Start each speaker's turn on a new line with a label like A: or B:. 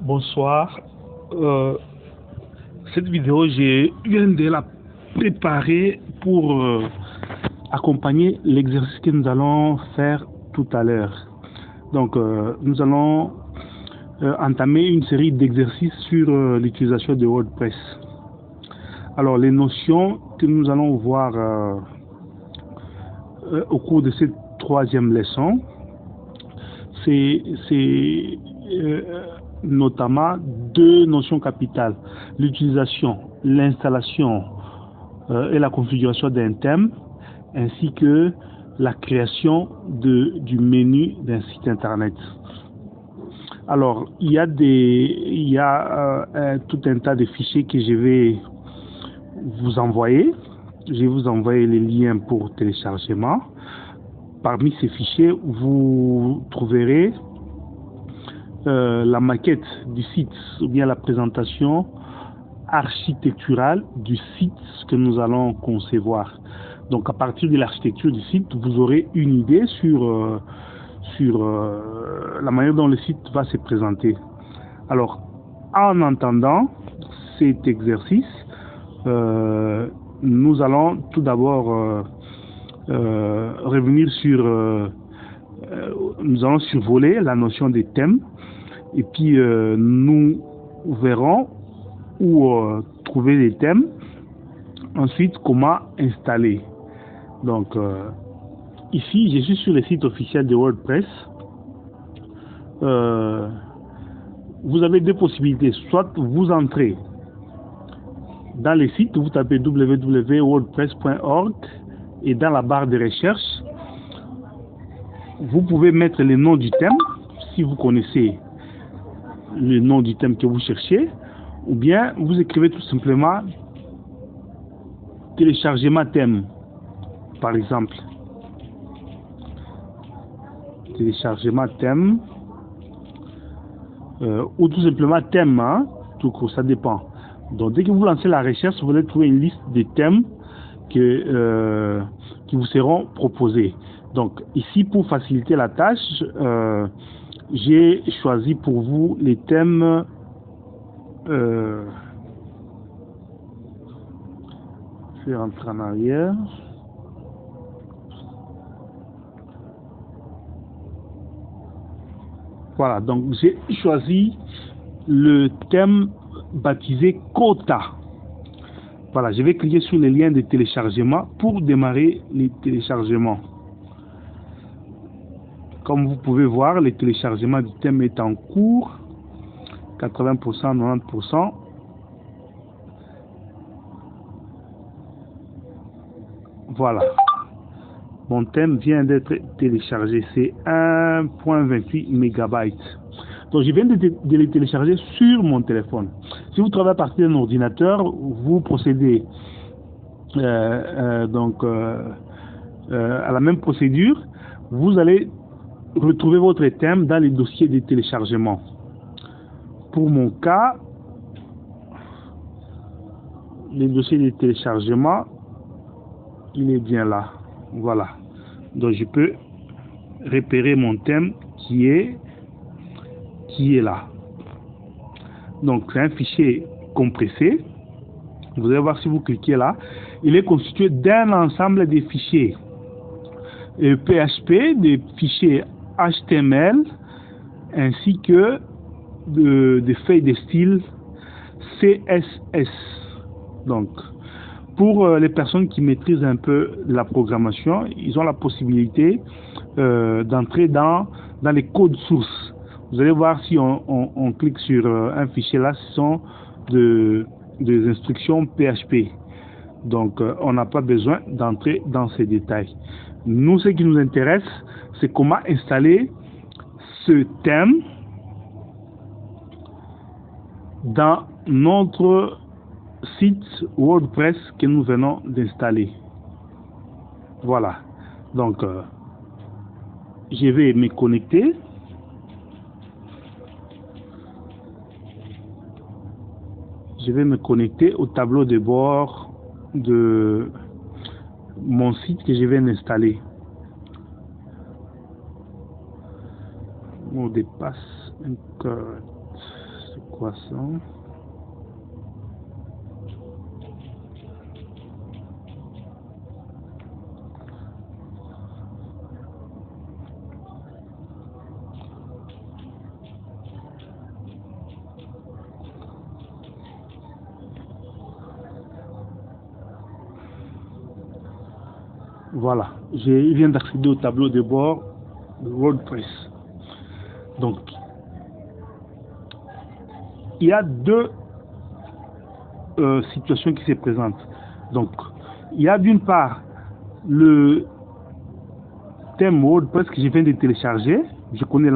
A: Bonsoir. Cette vidéo, je viens de la préparer pour accompagner l'exercice que nous allons faire tout à l'heure. Donc, nous allons entamer une série d'exercices sur l'utilisation de WordPress. Alors, les notions que nous allons voir au cours de cette troisième leçon, c'est notamment deux notions capitales: l'utilisation, l'installation et la configuration d'un thème, ainsi que la création du menu d'un site internet. Alors, il y a tout un tas de fichiers que je vais vous envoyer. Je vais vous envoyer les liens pour téléchargement. Parmi ces fichiers, vous trouverez la maquette du site ou bien la présentation architecturale du site que nous allons concevoir. Donc, à partir de l'architecture du site, vous aurez une idée sur la manière dont le site va se présenter. Alors, en entendant cet exercice, nous allons tout d'abord revenir sur nous allons survoler la notion des thèmes, et puis nous verrons où trouver les thèmes. Ensuite, comment installer. Donc ici, je suis sur le site officiel de WordPress. Vous avez deux possibilités: soit vous entrez dans le site, vous tapez www.wordpress.org et dans la barre de recherche, vous pouvez mettre le nom du thème, si vous connaissez le nom du thème que vous cherchez, ou bien vous écrivez tout simplement téléchargement thème, par exemple. Téléchargement thème, ou tout simplement thème, hein, tout court, ça dépend. Donc dès que vous lancez la recherche, vous allez trouver une liste de thèmes qui vous seront proposés. Donc ici, pour faciliter la tâche, j'ai choisi pour vous les thèmes je vais rentrer en arrière. Voilà, donc j'ai choisi le thème baptisé Quota. Voilà, je vais cliquer sur le lien de téléchargement pour démarrer les téléchargements. Comme vous pouvez voir, le téléchargement du thème est en cours, 80%, 90%. Voilà. Mon thème vient d'être téléchargé, c'est 1.28 MB. Donc je viens de le télécharger sur mon téléphone. Si vous travaillez à partir d'un ordinateur, vous procédez à la même procédure. Vous allez retrouver votre thème dans les dossiers de téléchargement. Pour mon cas, le dossier de téléchargement, il est bien là. Voilà. Donc je peux repérer mon thème qui est là. Donc c'est un fichier compressé. Vous allez voir, si vous cliquez là, il est constitué d'un ensemble de fichiers PHP, des fichiers HTML, ainsi que des feuilles de style CSS. Donc, pour les personnes qui maîtrisent un peu la programmation, ils ont la possibilité d'entrer dans les codes sources. Vous allez voir, si on clique sur un fichier là, ce sont des instructions PHP. Donc, on n'a pas besoin d'entrer dans ces détails. Nous, ce qui nous intéresse, c'est comment installer ce thème dans notre site WordPress que nous venons d'installer. Voilà. Donc, je vais me connecter. Je vais me connecter au tableau de bord de mon site que je viens d'installer. Mot de passe incorrect. C'est quoi ça? Voilà, il vient d'accéder au tableau de bord de WordPress. Donc, il y a deux situations qui se présentent. Donc, il y a d'une part le thème WordPress que je viens de télécharger. Je connais